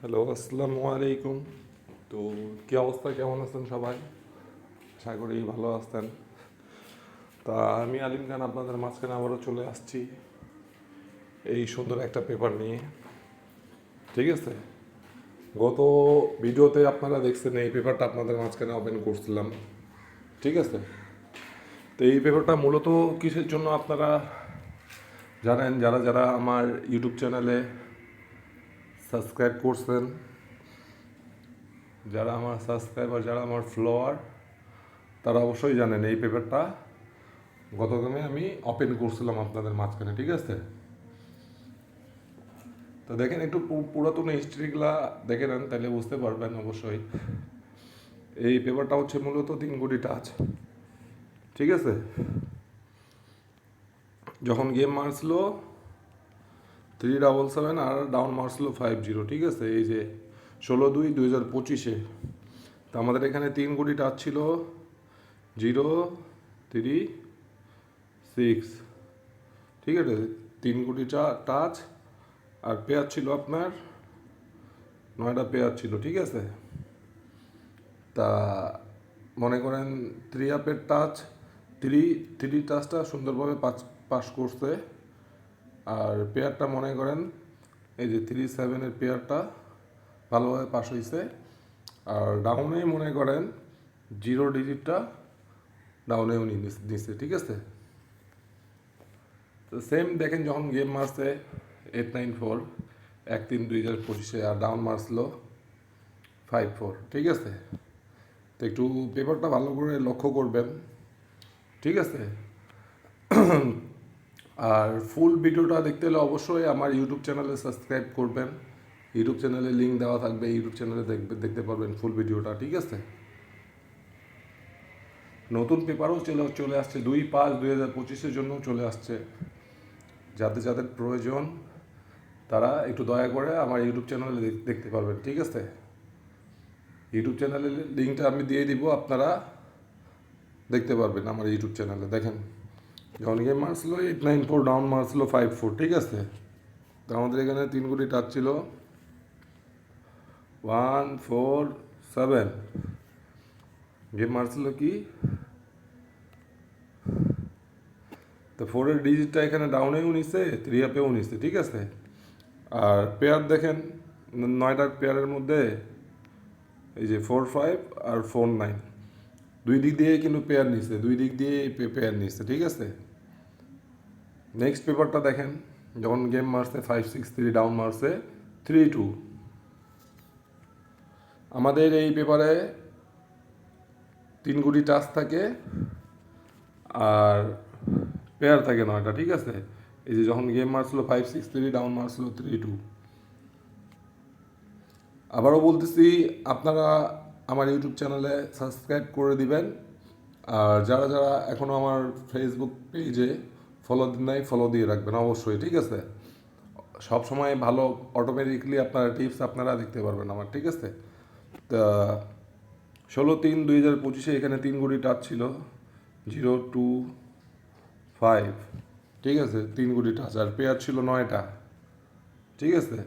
Hello, আসসালামু আলাইকুম। তো কী অবস্থা, কেমন আছেন সবাই? আশা করি ভালো আছেন। তা আমি আলিম খান আপনাদের মাঝখানে আবারও চলে আসছি এই সুন্দর একটা পেপার নিয়ে। ঠিক আছে, গত ভিডিওতে আপনারা দেখছেন এই পেপারটা আপনাদের মাঝখানে ওপেন করছিলাম। ঠিক আছে, তো এই পেপারটা মূলত কিসের জন্য আপনারা জানেন? যারা যারা আমার ইউটিউব চ্যানেলে সাবস্ক্রাইব করছেন, যারা আমার সাবস্ক্রাইবার, যারা আমার ফলোয়ার, তারা অবশ্যই জানেন এই পেপারটা গতকালে আমি ওপেন করছিলাম আপনাদের মাঝখানে। ঠিক আছে, তো দেখেন একটু পুরাতন হিস্ট্রিগুলা দেখে নেন, তাহলে বুঝতে পারবেন অবশ্যই। এই পেপারটা হচ্ছে মূলত 3 কোটি টাচ। ঠিক আছে, যখন গেম মারছিল 377 আর ডাউন মারছিল 50। ঠিক আছে, এই যে 16/2/2025-এ। তো আমাদের এখানে 3 কোটি টাচ ছিল 036। ঠিক আছে, 3 কোটি টাচ আর পেয়ার ছিল আপনার 9টা পেয়ার ছিল। ঠিক আছে, তা মনে করেন থ্রি আপের টাচ, থ্রি টাচটা সুন্দরভাবে পাস করছে। আর পেয়ারটা মনে করেন এই যে 37-এর পেয়ারটা ভালোভাবে পাস হয়েছে। আর ডাউনেই মনে করেন 0 ডিজিটটা ডাউনেও নিচ্ছে। ঠিক আছে, তো সেম দেখেন যখন গেম মারছে 894 1/3/2025-এ আর ডাউন মারছিল 54। ঠিক আছে, তো একটু পেপারটা ভালো করে লক্ষ্য করবেন। ঠিক আছে, আর ফুল ভিডিওটা দেখতে হলে অবশ্যই আমার ইউটিউব চ্যানেলে সাবস্ক্রাইব করবেন। ইউটিউব চ্যানেলে লিঙ্ক দেওয়া থাকবে, ইউটিউব চ্যানেলে দেখতে পারবেন ফুল ভিডিওটা। ঠিক আছে, নতুন পেপারও চলে আসছে 2/5/2025-এর জন্য চলে আসছে। যাদের যাদের প্রয়োজন তারা একটু দয়া করে আমার ইউটিউব চ্যানেলে দেখতে পারবেন। ঠিক আছে, ইউটিউব চ্যানেলের লিঙ্কটা আমি দিয়ে দিব, আপনারা দেখতে পারবেন আমার ইউটিউব চ্যানেলে। দেখেন যখন গেম মারছিল 894, ডাউন মারছিল 54। ঠিক আছে, তো আমাদের এখানে 3 কোটি টাচ ছিল 147। গেম মারছিল কি, তো 4-এর ডিজিটটা এখানে ডাউনেও নিছে, থ্রি আপেও নিছে। ঠিক আছে, আর পেয়ার দেখেন 9টার পেয়ারের মধ্যে এই যে 45 আর 49 দুই দিক দিয়ে কিন্তু পেয়ার নিচ্ছে, দুই দিক দিয়ে পেয়ার নিচ্ছে। ঠিক আছে, নেক্সট পেপারটা দেখেন যখন গেম মারছে 563, ডাউন মারছে 32। আমাদের এই পেপারে 3 কোটি টাচ থাকে আর পেয়ার থাকে 9টা। ঠিক আছে, এই যে যখন গেম মারছিল 563, ডাউন মারছিল 32। আবারও বলতেছি, আপনারা আমার ইউটিউব চ্যানেলে সাবস্ক্রাইব করে দিবেন। আর যারা যারা এখনও আমার ফেসবুক পেজে ফলো দিন নাই, ফলো দিয়ে রাখবেন অবশ্যই। ঠিক আছে, সব সময় ভালো অটোমেটিকলি আপনারা টিপস আপনারা দেখতে পারবেন আমার। ঠিক আছে, তা 16/3/2025-এ এখানে 3 কোটি টাচ ছিল 025। ঠিক আছে, 3 কোটি টাচ আর পেয়ার ছিল 9টা। ঠিক আছে,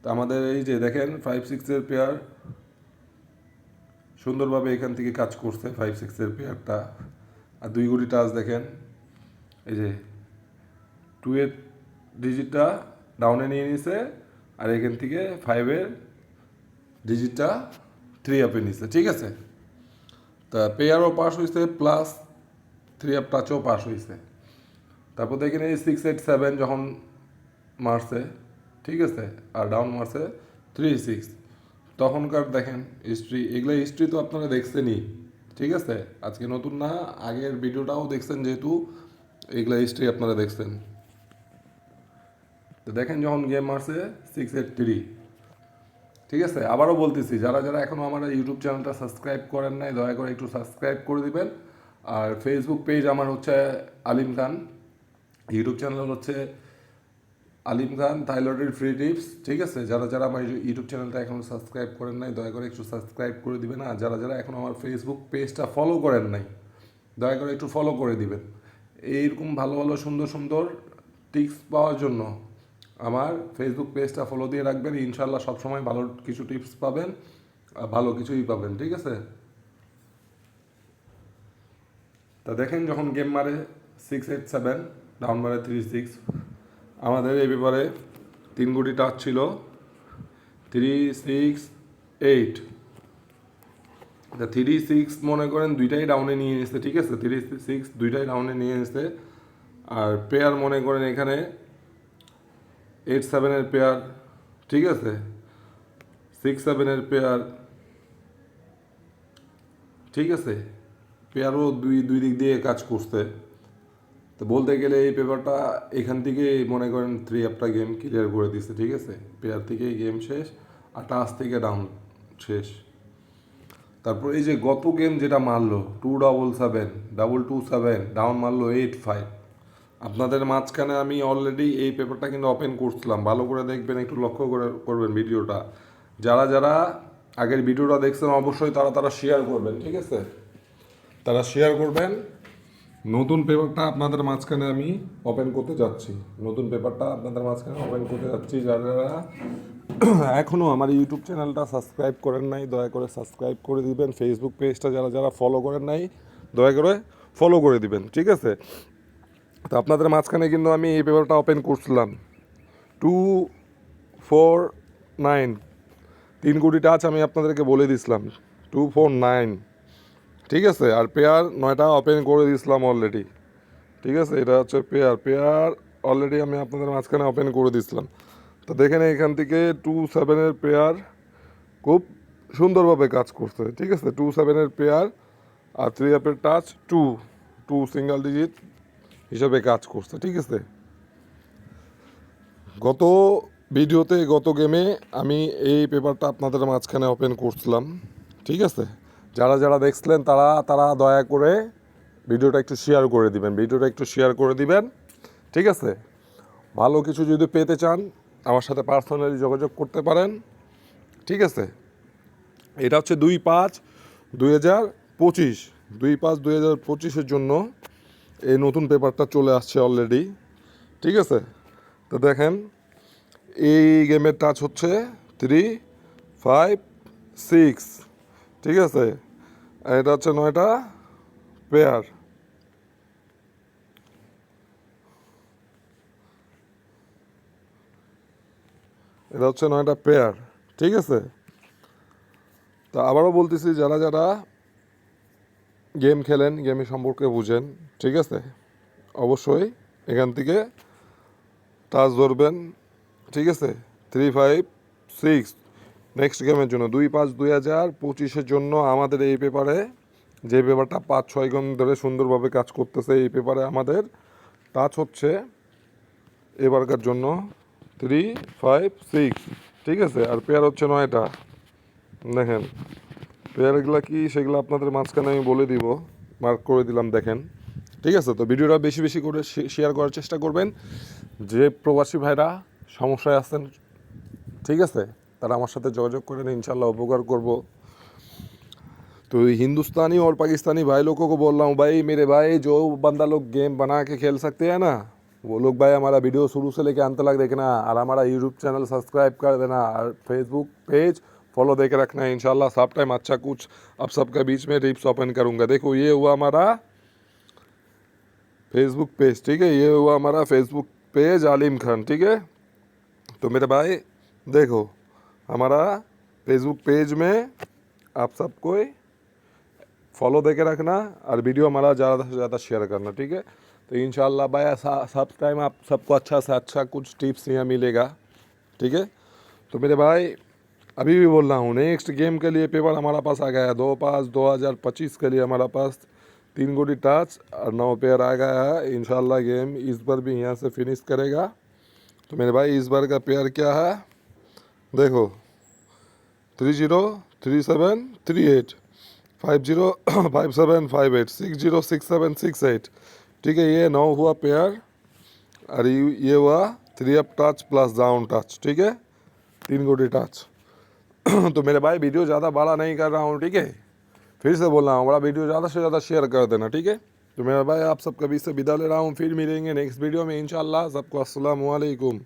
তা আমাদের এই যে দেখেন 5-6-এর পেয়ার সুন্দরভাবে এখান থেকে কাজ করছে 5-6-এর পেয়ারটা। আর 2 কোটি টাচ দেখেন এই যে 2-এর ডিজিটটা ডাউনে নিয়ে নিছে আর এখান থেকে 5-এর ডিজিটটা 3 আপে নিছে। ঠিক আছে, তা পেয়ারও পাস হয়েছে প্লাস 3 আপ টাচও পাস হয়েছে। তারপর দেখেন এই 687 যখন মারছে, ঠিক আছে, আর ডাউন মারছে 36। তখনকার দেখেন হিস্ট্রি, এগুলো হিস্ট্রি তো আপনারা দেখছেনই। ঠিক আছে, আজকে নতুন না, আগের ভিডিওটাও দেখছেন, যেহেতু এগুলো হিস্ট্রি আপনারা দেখছেন। তো দেখেন যখন গেম মারছে 683। ঠিক আছে, আবারও বলতেছি, যারা যারা এখনও আমার ইউটিউব চ্যানেলটা সাবস্ক্রাইব করেন নাই, দয়া করে একটু সাবস্ক্রাইব করে দিবেন। আর ফেসবুক পেজ আমার হচ্ছে আলিম খান, ইউটিউব চ্যানেল হচ্ছে আলিম খান থাইরয়েডের ফ্রি টিপস। ঠিক আছে, যারা যারা আমার ইউটিউব চ্যানেলটা এখনও সাবস্ক্রাইব করেন নাই, দয়া করে একটু সাবস্ক্রাইব করে দিবেন। আর যারা যারা এখনও আমার ফেসবুক পেজটা ফলো করেন নাই, দয়া করে একটু ফলো করে দিবেন। এইরকম ভালো ভালো সুন্দর সুন্দর টিপস পাওয়ার জন্য আমার ফেসবুক পেজটা ফলো দিয়ে রাখবেন, ইনশাল্লাহ সবসময় ভালো কিছু টিপস পাবেন, ভালো কিছুই পাবেন, ঠিক আছে। তা দেখেন যখন গেম মারে 687, ডাউন মারে 36, আমাদের এই ব্যাপারে 3 কোটি টাচ ছিল 368। 36 মনে করেন দুইটাই ডাউনে নিয়ে নিচ্ছে, ঠিক আছে, 36 দুইটাই ডাউনে নিয়ে নিচ্ছে। আর পেয়ার মনে করেন এখানে 87-এর পেয়ার, ঠিক আছে, 67-এর পেয়ার, ঠিক আছে, পেয়ারও দুই দিক দিয়ে কাজ করছে। তো বলতে গেলে এই পেপারটা এখান থেকে মনে করেন 3 গেম ক্লিয়ার করে দিচ্ছে, ঠিক আছে, পেয়ার থেকেই গেম শেষ আর টাচ থেকে ডাউন শেষ। তারপর এই যে গত গেম যেটা মারলো 277, 227, ডাউন মারলো 85। আপনাদের মাঝখানে আমি অলরেডি এই পেপারটা কিন্তু ওপেন করছিলাম, ভালো করে দেখবেন, একটু লক্ষ্য করবেন ভিডিওটা। যারা যারা আগের ভিডিওটা দেখছেন অবশ্যই তারা শেয়ার করবেন, ঠিক আছে, তারা শেয়ার করবেন। নতুন পেপারটা আপনাদের মাঝখানে আমি ওপেন করতে যাচ্ছি, নতুন পেপারটা আপনাদের মাঝখানে ওপেন করতে যাচ্ছি। যারা যারা এখনও আমার ইউটিউব চ্যানেলটা সাবস্ক্রাইব করেন নাই দয়া করে সাবস্ক্রাইব করে দিবেন, ফেসবুক পেজটা যারা যারা ফলো করেন নাই দয়া করে ফলো করে দিবেন, ঠিক আছে। তো আপনাদের মাঝখানে কিন্তু আমি এই পেপারটা ওপেন করছিলাম 249, 3 কোটি টাচ আমি আপনাদেরকে বলে দিছিলাম 249, ঠিক আছে। আর পেয়ার 9টা ওপেন করে দিয়েছিলাম অলরেডি, ঠিক আছে, এটা হচ্ছে পেয়ার অলরেডি আমি আপনাদের মাঝখানে ওপেন করে দিয়েছিলাম। তো দেখেন এখান থেকে 27-এর পেয়ার খুব সুন্দরভাবে কাজ করছে, ঠিক আছে, 27-এর পেয়ার আর 3 টাচ 2 সিঙ্গেল ডিজিট হিসাবে কাজ করছে, ঠিক আছে। গত ভিডিওতে গত গেমে আমি এই পেপারটা আপনাদের মাঝখানে ওপেন করছিলাম, ঠিক আছে। যারা যারা দেখছিলেন তারা দয়া করে ভিডিওটা একটু শেয়ার করে দিবেন, ঠিক আছে। ভালো কিছু যদি পেতে চান আমার সাথে পার্সোনালি যোগাযোগ করতে পারেন, ঠিক আছে। এটা হচ্ছে 2/5/2025, 2/5/2025-এর জন্য এই নতুন পেপারটা চলে আসছে অলরেডি, ঠিক আছে। তো দেখেন এই গেমের টাচ হচ্ছে 356, ঠিক আছে। এটা হচ্ছে 9টা পেয়ার, এটা হচ্ছে 9টা পেয়ার, ঠিক আছে। তা আবারও বলতেছি যারা যারা গেম খেলেন, গেমের সম্পর্কে বুঝেন, ঠিক আছে, অবশ্যই এখান থেকে টাচ ধরবেন, ঠিক আছে। 356 নেক্সট গেমের জন্য 2/5/2025-এর জন্য আমাদের এই পেপারে যে পেপারটা 5-6 গেম ধরে সুন্দরভাবে কাজ করতেছে, এই পেপারে আমাদের টাচ হচ্ছে এবারকার জন্য 356, ঠিক আছে। আর পেয়ার হচ্ছে 9টা। দেখেন পেয়ারগুলো কি সেগুলো আপনাদের মাঝখানে আমি বলে দিব, মার্ক করে দিলাম, দেখেন, ঠিক আছে। তো ভিডিওটা বেশি বেশি করে শেয়ার করার চেষ্টা করবেন। যে প্রবাসী ভাইরা সমস্যায় আছেন, ঠিক আছে, তারা আমার সাথে যোগাযোগ করেন, इंशाल्लाह उपकार করব। तो हिंदुस्तानी और पाकिस्तानी भाई लोगों को बोल रहा हूँ, भाई मेरे भाई जो बंदा लोग गेम बना के खेल सकते हैं ना, वो लोग भाई हमारा वीडियो शुरू से लेकर अंत तक देखना, और हमारा यूट्यूब चैनल सब्सक्राइब कर देना, और फेसबुक पेज फॉलो देकर रखना है। इंशाल्लाह सब टाइम अच्छा कुछ अब सबके बीच में टिप्स ओपन करूँगा। देखो ये हुआ हमारा फेसबुक पेज, ठीक है, ये हुआ हमारा फेसबुक पेज आलिम खान, ठीक है। तो मेरे भाई देखो हमारा फेसबुक पेज में आप सबको फॉलो देके रखना और वीडियो हमारा ज़्यादा से ज़्यादा शेयर करना, ठीक है। तो इंशाल्लाह भाई सब टाइम आप सबको अच्छा से अच्छा कुछ टिप्स यहाँ मिलेगा, ठीक है। तो मेरे भाई अभी भी बोल रहा हूँ, नेक्स्ट गेम के लिए पेपर हमारा पास आ गया है 2/5/2025 के लिए हमारा पास 3 कोटी टच और 9 पेयर आ गया है। इंशाल्लाह गेम इस बार भी यहाँ से फिनिश करेगा। तो मेरे भाई इस बार का पेयर क्या है देखो, 303738, 505758, 606768, ठीक है। ये 9 हुआ पेयर और ये हुआ 3 टच प्लस डाउन टच, ठीक है, 3 कोटी टच। तो मेरे भाई वीडियो ज़्यादा बड़ा नहीं कर रहा हूँ, ठीक है, फिर से बोल रहा हूँ, बड़ा वीडियो ज़्यादा से ज़्यादा शेयर कर देना, ठीक है। तो मेरे भाई आप सबका बीच से विदा ले रहा हूँ, फिर मिलेंगे नेक्स्ट वीडियो में इंशाल्लाह। सबको अस्सलाम वालेकुम।